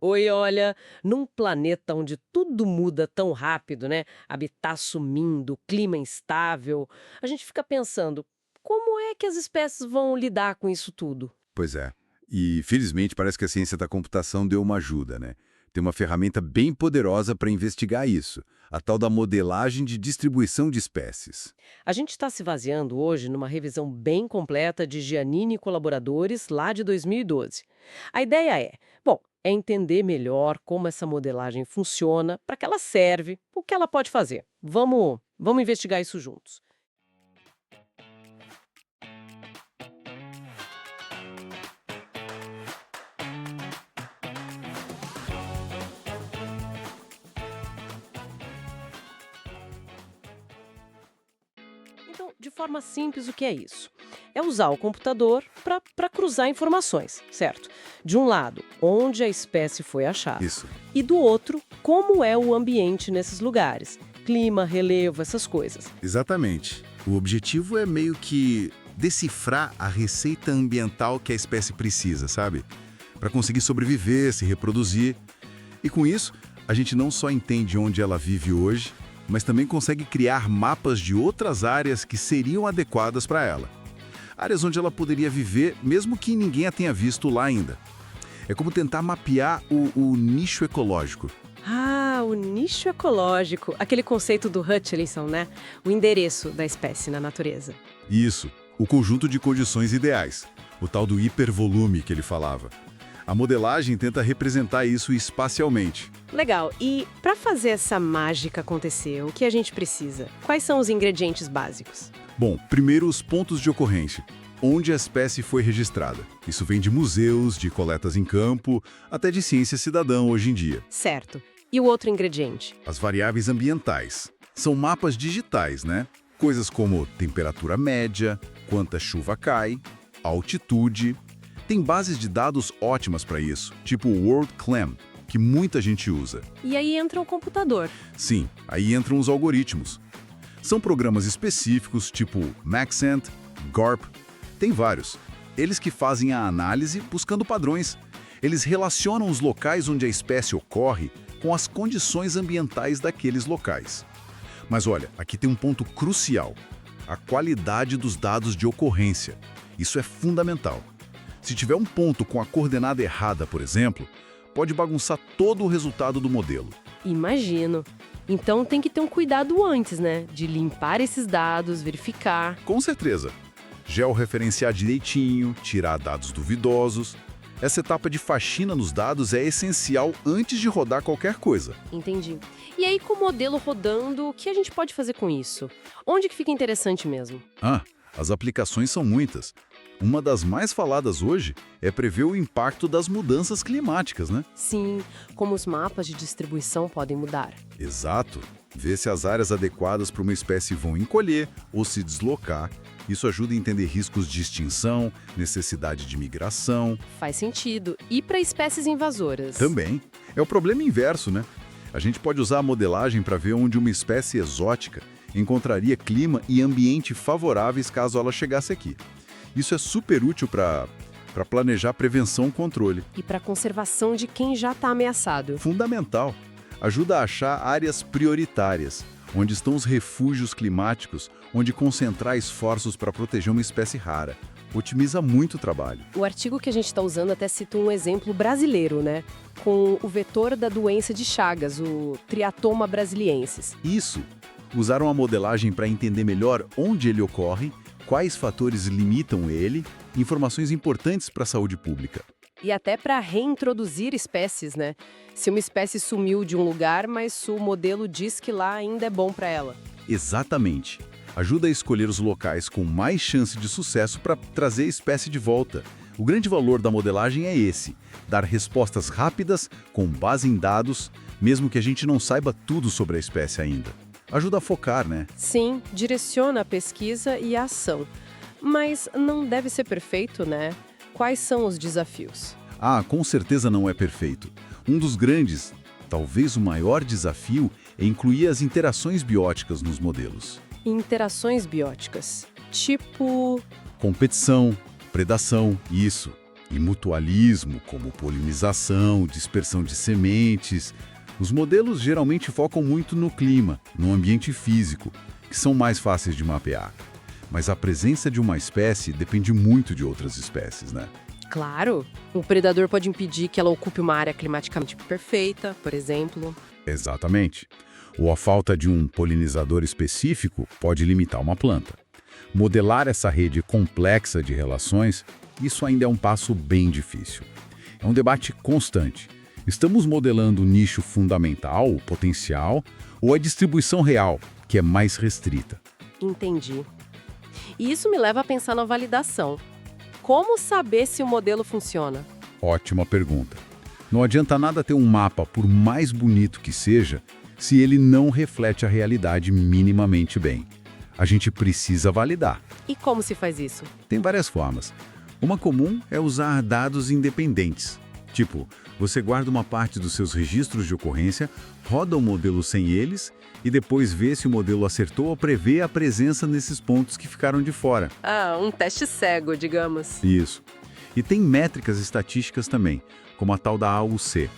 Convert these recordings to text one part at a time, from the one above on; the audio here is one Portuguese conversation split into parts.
Oi, olha, num planeta onde tudo muda tão rápido, né? Habitat sumindo, clima instável, a gente fica pensando, como é que as espécies vão lidar com isso tudo? Pois é. E, felizmente, parece que a ciência da computação deu uma ajuda, né? Tem uma ferramenta bem poderosa para investigar isso, a tal da modelagem de distribuição de espécies. A gente está se baseando hoje numa revisão bem completa de Giannini e colaboradores lá de 2012. A ideia é entender melhor como essa modelagem funciona, para que ela serve, o que ela pode fazer. Vamos investigar isso juntos. Então, de forma simples, o que é isso? É usar o computador para cruzar informações, certo? De um lado, onde a espécie foi achada, Isso. e do outro, como é o ambiente nesses lugares. Clima, relevo, essas coisas. Exatamente. O objetivo é meio que decifrar a receita ambiental que a espécie precisa, sabe? Para conseguir sobreviver, se reproduzir. E com isso, a gente não só entende onde ela vive hoje, mas também consegue criar mapas de outras áreas que seriam adequadas para ela. Áreas onde ela poderia viver, mesmo que ninguém a tenha visto lá ainda. É como tentar mapear o nicho ecológico. Ah, o nicho ecológico, aquele conceito do Hutchinson, né? O endereço da espécie na natureza. Isso, o conjunto de condições ideais, o tal do hipervolume que ele falava. A modelagem tenta representar isso espacialmente. Legal. E para fazer essa mágica acontecer, o que a gente precisa? Quais são os ingredientes básicos? Bom, primeiro os pontos de ocorrência, onde a espécie foi registrada. Isso vem de museus, de coletas em campo, até de ciência cidadã hoje em dia. Certo. E o outro ingrediente? As variáveis ambientais. São mapas digitais, né? Coisas como temperatura média, quanta chuva cai, altitude. Tem bases de dados ótimas para isso, tipo o WorldClam, que muita gente usa. E aí entra o computador. Sim, aí entram os algoritmos. São programas específicos, tipo Maxent, GARP, tem vários. Eles que fazem a análise buscando padrões. Eles relacionam os locais onde a espécie ocorre com as condições ambientais daqueles locais. Mas olha, aqui tem um ponto crucial: a qualidade dos dados de ocorrência. Isso é fundamental. Se tiver um ponto com a coordenada errada, por exemplo, pode bagunçar todo o resultado do modelo. Imagino. Então tem que ter um cuidado antes, né? De limpar esses dados, verificar. Com certeza. Georreferenciar direitinho, tirar dados duvidosos. Essa etapa de faxina nos dados é essencial antes de rodar qualquer coisa. Entendi. E aí, com o modelo rodando, o que a gente pode fazer com isso? Onde que fica interessante mesmo? As aplicações são muitas. Uma das mais faladas hoje é prever o impacto das mudanças climáticas, né? Sim, como os mapas de distribuição podem mudar. Exato. Ver se as áreas adequadas para uma espécie vão encolher ou se deslocar. Isso ajuda a entender riscos de extinção, necessidade de migração. Faz sentido. E para espécies invasoras? Também. É o problema inverso, né? A gente pode usar a modelagem para ver onde uma espécie exótica encontraria clima e ambiente favoráveis caso ela chegasse aqui. Isso é super útil para planejar prevenção e controle. E para conservação de quem já está ameaçado. Fundamental. Ajuda a achar áreas prioritárias, onde estão os refúgios climáticos, onde concentrar esforços para proteger uma espécie rara. Otimiza muito o trabalho. O artigo que a gente está usando até cita um exemplo brasileiro, né? Com o vetor da doença de Chagas, o Triatoma brasiliensis. Isso. Usaram a modelagem para entender melhor onde ele ocorre, quais fatores limitam ele, informações importantes para a saúde pública. E até para reintroduzir espécies, né? Se uma espécie sumiu de um lugar, mas o modelo diz que lá ainda é bom para ela. Exatamente. Ajuda a escolher os locais com mais chance de sucesso para trazer a espécie de volta. O grande valor da modelagem é esse: dar respostas rápidas, com base em dados, mesmo que a gente não saiba tudo sobre a espécie ainda. Ajuda a focar, né? Sim, direciona a pesquisa e a ação. Mas não deve ser perfeito, né? Quais são os desafios? Com certeza não é perfeito. Um dos grandes, talvez o maior desafio, é incluir as interações bióticas nos modelos. Interações bióticas. Tipo... Competição, predação, isso. E mutualismo, como polinização, dispersão de sementes. Os modelos geralmente focam muito no clima, no ambiente físico, que são mais fáceis de mapear. Mas a presença de uma espécie depende muito de outras espécies, né? Claro, o predador pode impedir que ela ocupe uma área climaticamente perfeita, por exemplo. Exatamente. Ou a falta de um polinizador específico pode limitar uma planta. Modelar essa rede complexa de relações, isso ainda é um passo bem difícil. É um debate constante. Estamos modelando o nicho fundamental, o potencial, ou a distribuição real, que é mais restrita? Entendi. E isso me leva a pensar na validação. Como saber se o modelo funciona? Ótima pergunta. Não adianta nada ter um mapa, por mais bonito que seja, se ele não reflete a realidade minimamente bem. A gente precisa validar. E como se faz isso? Tem várias formas. Uma comum é usar dados independentes. Tipo, você guarda uma parte dos seus registros de ocorrência, roda o modelo sem eles e depois vê se o modelo acertou ou prevê a presença nesses pontos que ficaram de fora. Ah, um teste cego, digamos. Isso. E tem métricas estatísticas também, como a tal da AUC,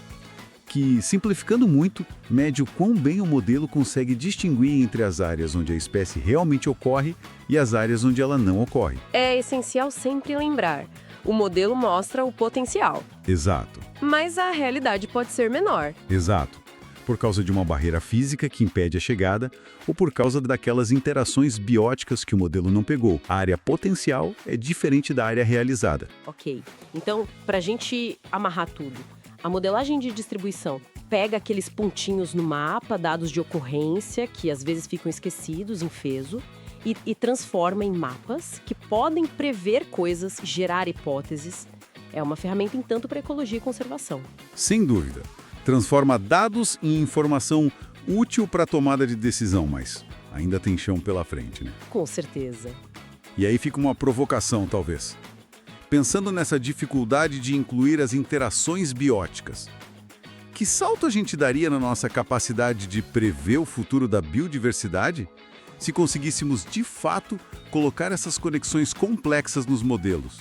que, simplificando muito, mede o quão bem o modelo consegue distinguir entre as áreas onde a espécie realmente ocorre e as áreas onde ela não ocorre. É essencial sempre lembrar. O modelo mostra o potencial, Exato, mas a realidade pode ser menor. exato. Por causa de uma barreira física que impede a chegada ou por causa daquelas interações bióticas que o modelo não pegou. A área potencial é diferente da área realizada. Ok, então, para a gente amarrar tudo, a modelagem de distribuição pega aqueles pontinhos no mapa, dados de ocorrência, que às vezes ficam esquecidos em FESO, e transforma em mapas que podem prever coisas, gerar hipóteses. É uma ferramenta, entanto, para ecologia e conservação. Sem dúvida. Transforma dados em informação útil para a tomada de decisão, mas ainda tem chão pela frente, né? Com certeza. E aí fica uma provocação, talvez. Pensando nessa dificuldade de incluir as interações bióticas, que salto a gente daria na nossa capacidade de prever o futuro da biodiversidade se conseguíssemos, de fato, colocar essas conexões complexas nos modelos?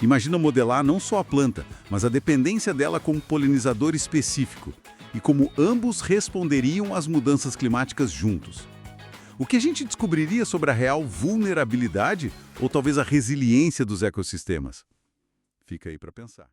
Imagina modelar não só a planta, mas a dependência dela como polinizador específico e como ambos responderiam às mudanças climáticas juntos. O que a gente descobriria sobre a real vulnerabilidade ou talvez a resiliência dos ecossistemas? Fica aí para pensar.